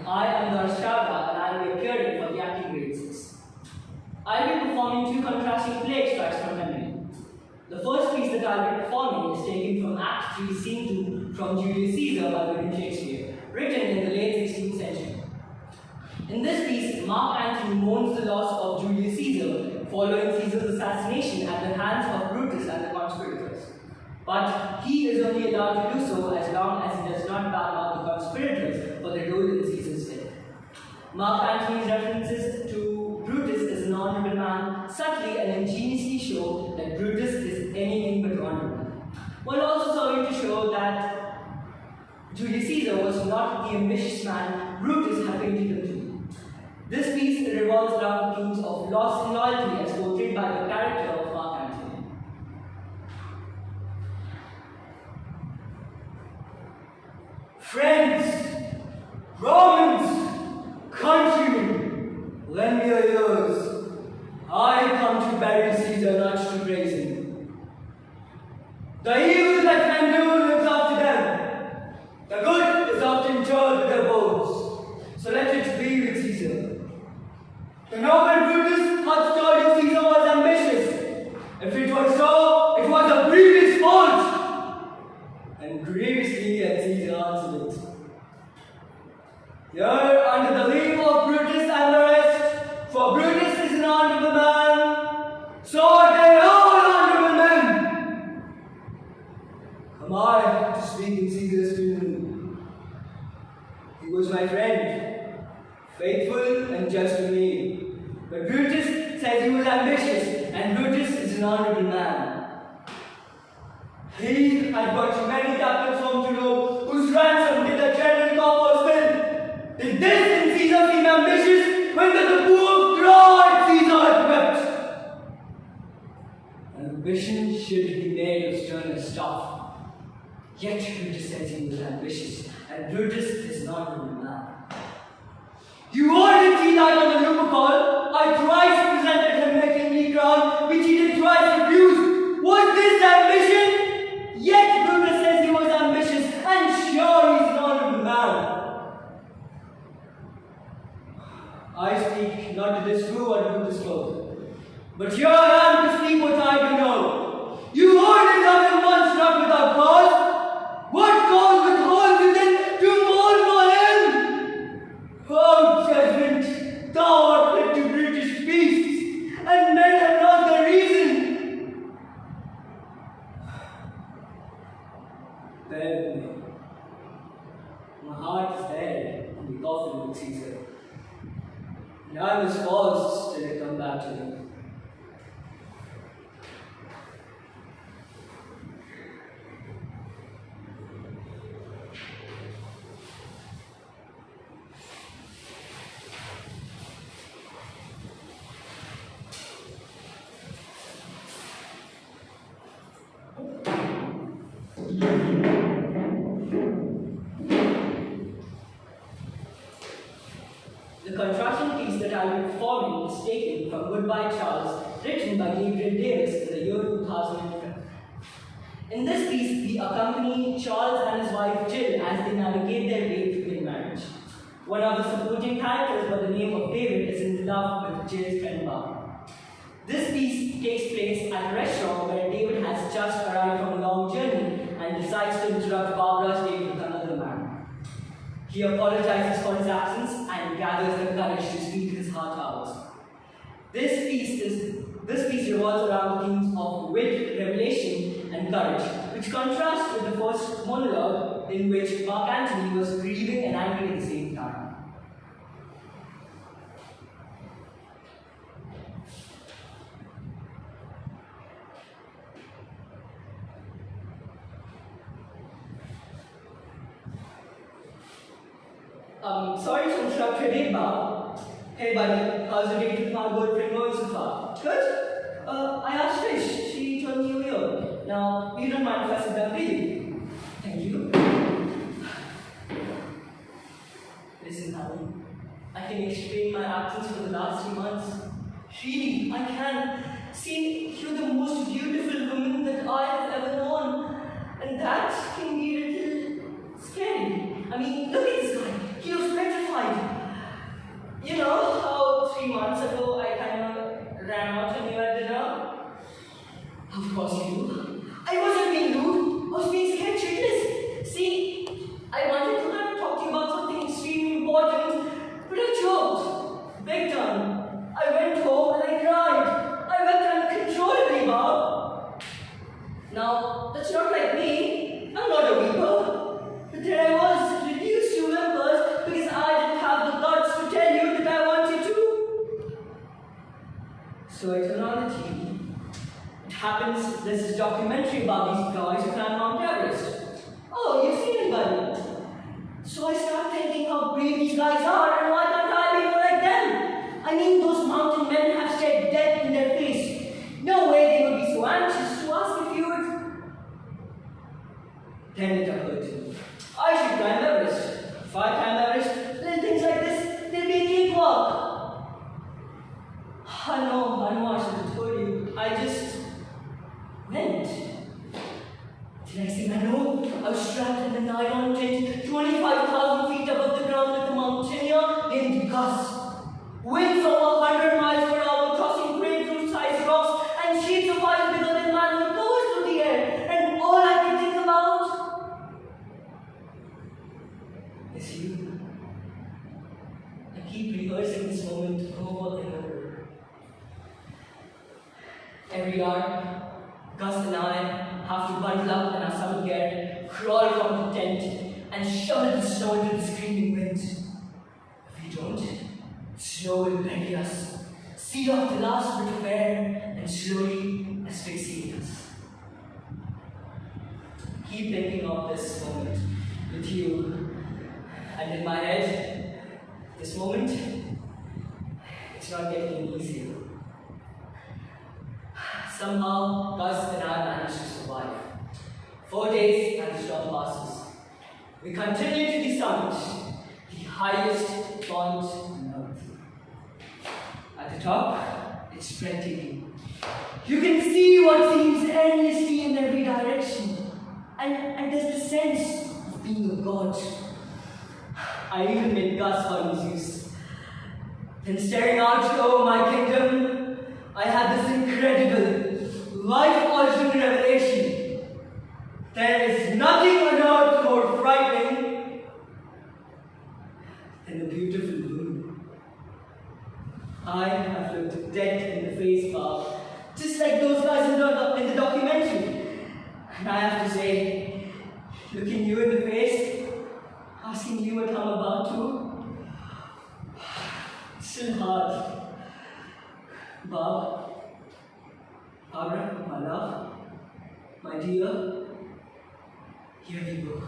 I am Darsh and I will be appearing for the acting grade 6. I will be performing two contrasting play extracts from memory. The first piece that I will be performing is taken from Act 3, Scene 2 from Julius Caesar by William Shakespeare, written in the late 16th century. In this piece, Mark Antony mourns the loss of Julius Caesar following Caesar's assassination at the hands of Brutus and the conspirators. But he is only allowed to do so as long as he does not badmouth the conspirators for their role in Caesar's death. Mark Antony's references to Brutus as an honorable man subtly and ingeniously show that Brutus is anything but honorable, while also serving to show that Julius Caesar was not the ambitious man Brutus had painted him to be. This piece revolves around themes of loss and loyalty as portrayed by the character of Mark Antony. Friends, Romans, countrymen, lend me your ears. I come to bury Caesar, not to praise him. The evil that men do lives after them. The good is often interred with their bones. So let it be with Caesar. The noble Brutus had told you Caesar was ambitious. If it was so, it was a grievous fault. And grievously had Caesar answered it. Here, under the leave of Brutus and the rest, for Brutus is an honorable man, so are they all honorable men. Am I to speak in Caesar's funeral? He was my friend, faithful and just to me. But Brutus says he was ambitious, and Brutus is an honorable man. He had brought many captives home to Rome, whose ransom did the treasure coffers fill. Did this in Caesar seem ambitious, when that the poor fraud Caesar had wept? Ambition should be made of sterner stuff. Yet Brutus says he was ambitious, and Brutus is an honorable man. You all did see that on the Rubicon. I twice presented him making me crown, which he did twice refuse. Was this ambition? Yet Brutus says he was ambitious, and sure he's an honorable man. I speak not to disprove what Brutus spoke, but here I am to speak what I do know. You all did love him once, not without cause. What cause withholds you then to mourn for him? Oh, judgment, thou art led to British beasts, and men have lost their reason. Bear with me. My heart is dead in the coffin with Caesar, and I was forced to come back to him. The contrasting piece that I will be performing is taken from Goodbye Charles, written by Gabriel Davis in the year 2012. In this piece, we accompany Charles and his wife Jill as they navigate their way to their marriage. One of the supporting characters by the name of David is in love with Jill's friend Barbara. This piece takes place at a restaurant where David has just arrived from a long journey and decides to interrupt Barbara's date with another man. He apologizes for his absence and gathers the courage to speak his heart out. This piece revolves around the themes of wit, revelation, and courage, which contrasts with the first monologue in which Mark Antony was grieving and angry at the same time. Sorry to interrupt your day, Bob. Hey buddy, how's the date with my girlfriend going so far? Good? I asked Trish. She told me you were here. Now, you don't mind if I sit down, do you? Thank you. Listen, honey. I can explain my absence for the last 3 months. Really, I can. See, you're the most beautiful woman that I have ever known. And that can be a little scary. I mean, look at this guy. He was petrified. Happens, there's this documentary about these guys who climbed Mount Everest. Oh, you've seen it, buddy. So I start thinking how brave these guys are and why can't I be more like them? I mean, those mountain men have stared death in their face. No way they would be so anxious to ask if you would. Then it occurred to me. I should climb Everest. If I climb Everest, little things like this, they'll be a cakewalk. I know I should have told you. I just went. The next thing I know, I was strapped in a nylon tent 25,000 feet above the ground with a mountaineer named Gus. Winds over 100 miles per hour, crossing grapefruit-sized rocks, and sheets of ice bigger than man would go through the air. And all I could think about is you. I keep rehearsing this moment over and over. Every hour, Gus and I have to bundle up in our summer gear, crawl from the tent, and shovel the snow into the screaming wind. If we don't, snow will bury us, seal off the last bit of air, and slowly asphyxiate us. Keep thinking of this moment with you, and in my head, this moment, it's not getting easier. Somehow, Gus and I managed to survive. 4 days and the storm passes. We continue to the summit, the highest point on earth. At the top, it's breathtaking. You can see what seems endlessly in every direction. And there's the sense of being a god. I even met Gus on Zeus. Then staring out over my kingdom, I had this incredible, life-altering revelation. There is nothing on earth more frightening than the beautiful moon. I have looked death in the face, Bob, just like those guys in the documentary. And I have to say, looking you in the face, asking you what I'm about to, it's still hard. Bob, Barbara, my love, my dear, here we go.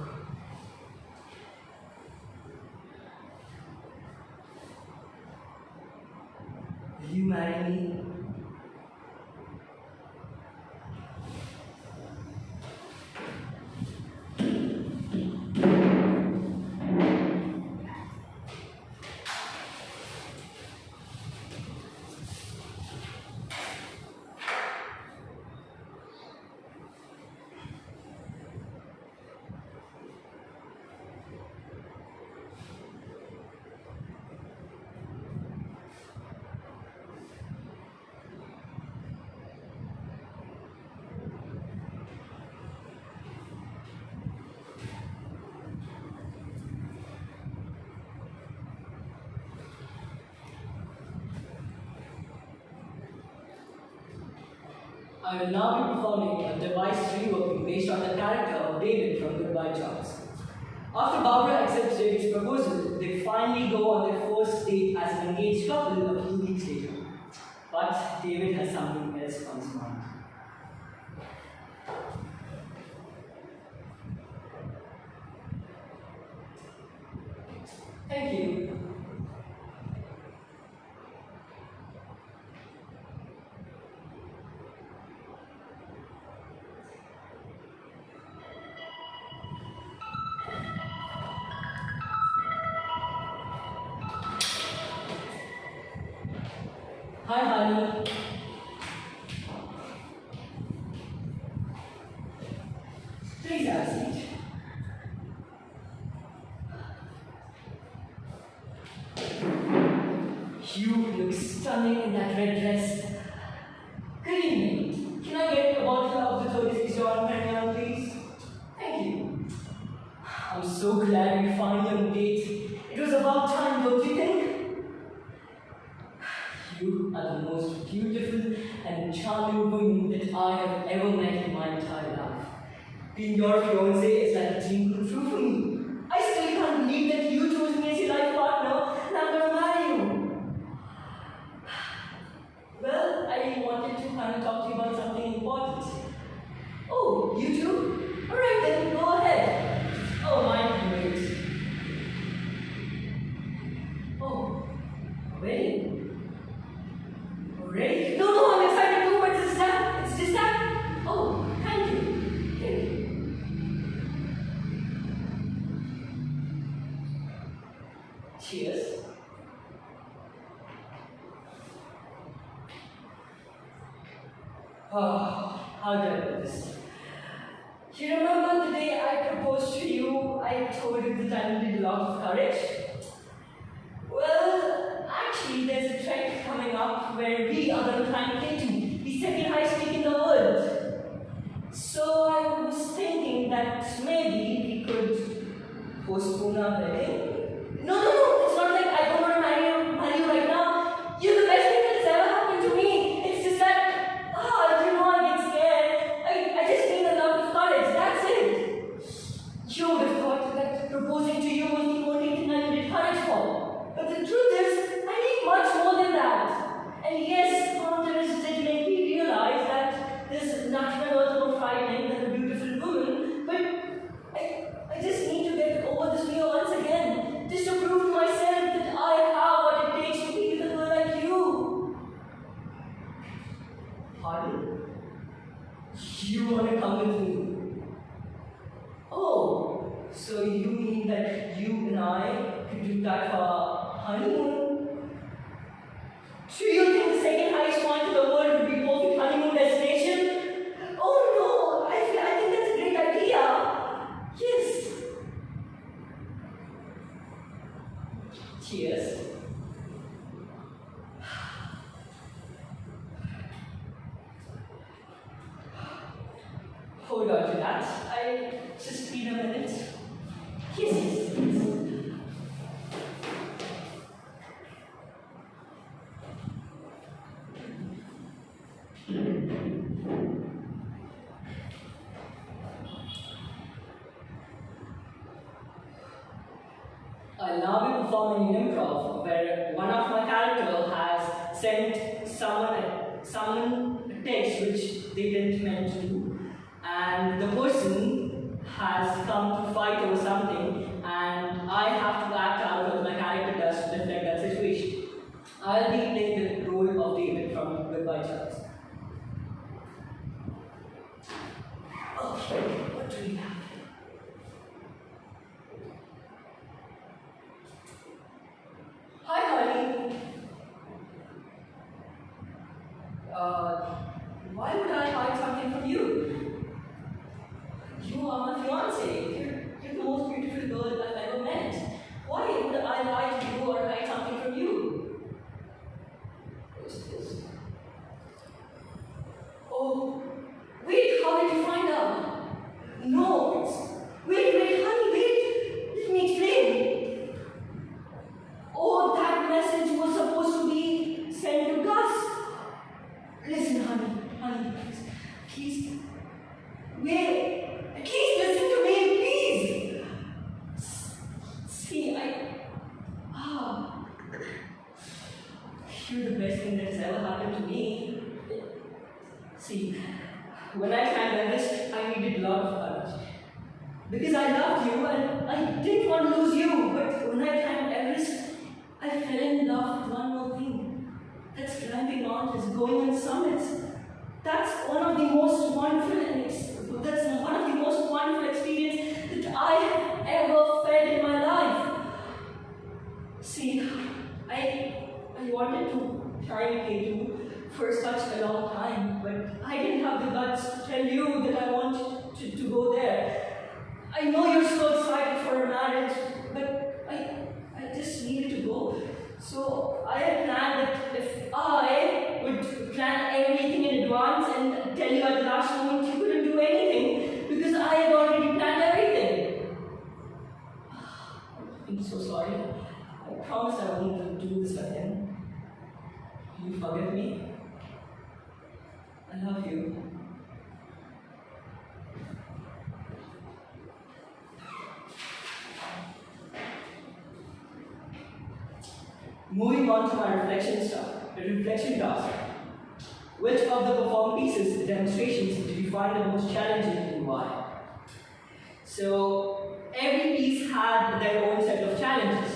Will you marry me? I will now be performing a devised reworking based on the character of David from Goodbye Charles. After Barbara accepts David's proposal, they finally go on their first date as an engaged couple a few weeks later. But David has something else on his mind. Thank you. Hi, honey. Please have a seat. You look stunning in that red dress. Good evening. Can I get a bottle of the 36 John Perignon, please? Thank you. I'm so glad we finally on a date. It was about time, don't you think? You are the most beautiful and charming woman that I have ever met in my entire life. Being your fiancé is like a dream come true for me. I still can't believe that you chose me as your life partner and I'm going to marry you. Well, I wanted to kind of talk to you about something important. Cheers. Oh, how do I put this? You remember the day I proposed to you? I told you that I needed a lot of courage. Well, actually, there's a trek coming up where we are going to try and play to the second highest peak in the world. So I was thinking that maybe we could postpone our wedding. No, it's not like I don't want to marry you right now. You're the best thing that's ever happened to me. It's just that, I get scared. I just need a lot of courage, that's it. You would have thought that proposing to you was the only thing I needed courage for. But the truth is, I need much more than that. And yes, confidence did make me realize that there's nothing on earth more frightening than a beautiful woman, but I just need to get over this fear once again, just to prove to myself that I have what it takes to be with a girl like you. Pardon? You want to come with me? Oh, so you mean that you and I could do that for our honeymoon? Do you think the second highest point in the world would be a perfect honeymoon destination? Oh no, I think that's a great idea. Yes. Cheers. Hold on to that. I just need a minute. Yes. I'll now be performing an improv where one of my characters has sent someone a text which they didn't meant to do, and the person has come to fight over something, and I have to act out what my character does to reflect that situation. I'll be playing the role of David from Goodbye Charles. Okay, what do we have? Hi, honey. Why would I hide something from you? You are my fiancée. You're the most beautiful girl I've ever met. Why would I lie to you or hide something from you? What's this? Oh, wait, how did you find out? No, wait, honey, wait. Let me explain. Oh, that message was supposed to be sent to Gus. Listen, honey, please. Wait, at least listen to me, please. See, you're the best thing that's ever happened to me. See, when I climbed Everest, I needed a lot of courage. Because I loved you and I didn't want to lose you. But when I climbed Everest, I fell in love with one more thing. That's climbing mountains, going on summits. That's one of the most wonderful experiences that I have ever felt in my life. See, I wanted to try and play you for such a long time, but I didn't have the guts to tell you that I want to go there. I know you're so excited for a marriage, but I just needed to go. So I had planned that if I would plan everything in advance and tell you at the last moment, you couldn't do anything because I had already planned everything. I'm so sorry. I promise I won't do this again. You forgive me? I love you. Moving on to my reflection task. Which of the performed pieces, demonstrations, did you find the most challenging and why? So, every piece had their own set of challenges.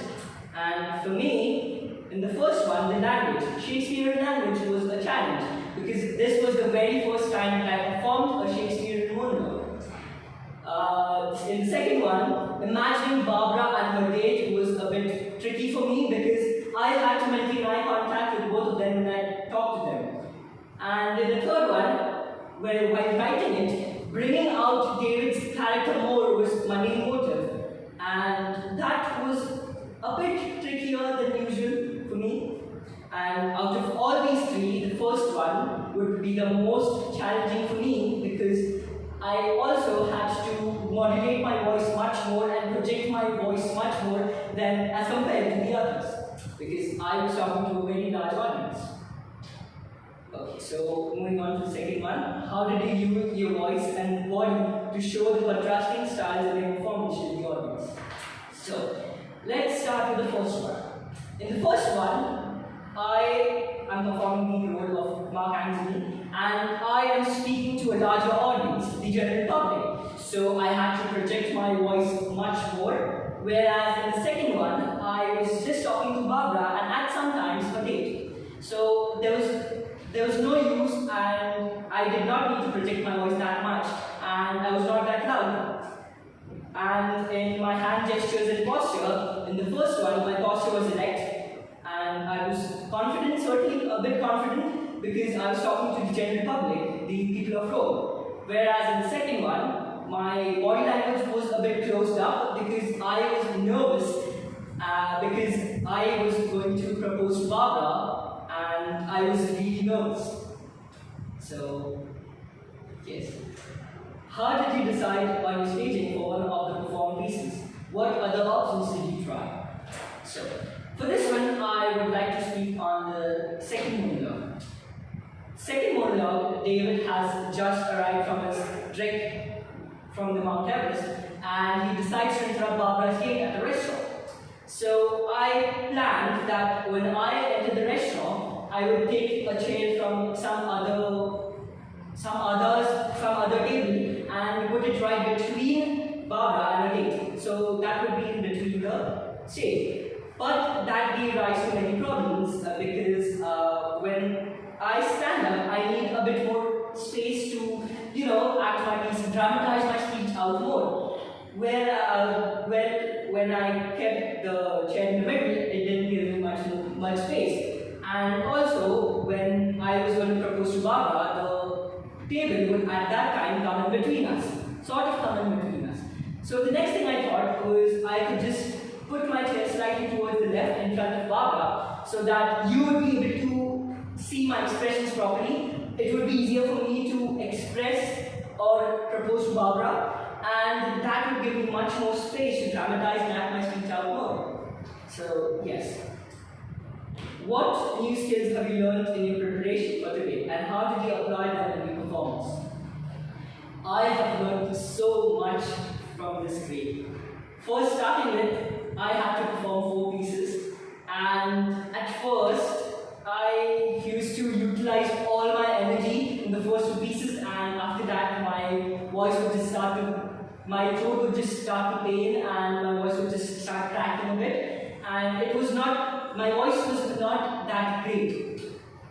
And for me, in the first one, the language, Shakespearean language was a challenge because this was the very first time that I performed a Shakespearean monologue. In the second one, imagining Barbara and her date was a bit bit tricky for me because I had to maintain eye contact with both of them when I talked to them. And in the third one, while writing it, bringing out David's character more was my main motive. And that was a bit trickier than usual for me. And out of all these three, the first one would be the most challenging for me because I also had to modulate my voice much more and project my voice much more than as compared to the others because I was talking to a very large audience. Okay, so moving on to the second one. How did you use your voice and body to show the contrasting styles in your performance to the audience? So, let's start with the first one. In the first one, I am performing the role of Mark Anthony and I am speaking to a larger audience, the general public. So, I had to project my voice much more. Whereas in the second one, I was just talking to Barbara and at some times a date. So, there was no use and I did not need to project my voice that much and I was not that loud. And in my hand gestures and posture, in the first one my posture was erect and I was confident, certainly a bit confident because I was talking to the general public, the people of Rome. Whereas in the second one, my body language was a bit closed up because I was nervous because I was going to propose to Barbara and I was really nervous. So, yes. How did you decide on your staging for one of the performed pieces? What other options did you try? So, for this one, I would like to speak on the second monologue. Second monologue, David has just arrived from his trek from the Mount Everest and he decides to interrupt Barbara's date at the restaurant. So I planned that when I entered the restaurant, I would take a chair from some other table and put it right between Barbara and her date. So that would be in between the stage. But that gave rise to many problems because when I stand up, I need a bit more space to, act my piece, dramatize my speech out more. When I kept the chair in the middle, it didn't give me much space. And also, when I was going to propose to Barbara, the table would at that time come in between us, sort of come in between us. So the next thing I thought was I could just put my chair slightly towards the left in front of Barbara so that you would be able to see my expressions properly. It would be easier for me to express or propose to Barbara, and that would give me much more space to dramatize and act my speech out more. So, yes. What new skills have you learned in your preparation for today, and how did you apply them in your performance? I have learned so much from this grade. First, starting with, I had to perform 4 pieces, and at first, I used to utilize all my energy in the first 2 pieces, and after that, my throat would just start to pain, and my voice would just start cracking a bit, and my voice was not that great.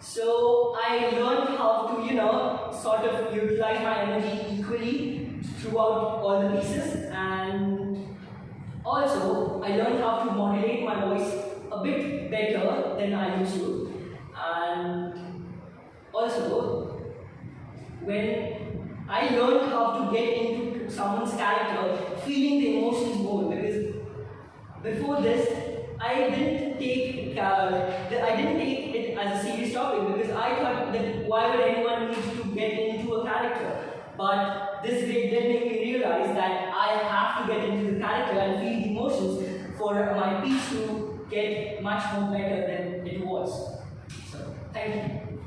So I learned how to, sort of utilize my energy equally throughout all the pieces, and also I learned how to modulate my voice a bit better than I used to. And also, when I learned how to get into someone's character, feeling the emotions more, because before this, I didn't take it as a serious topic because I thought that why would anyone need to get into a character? But this grade did make me realize that I have to get into the character and feel the emotions for my piece to get much more better than it was. So, thank you.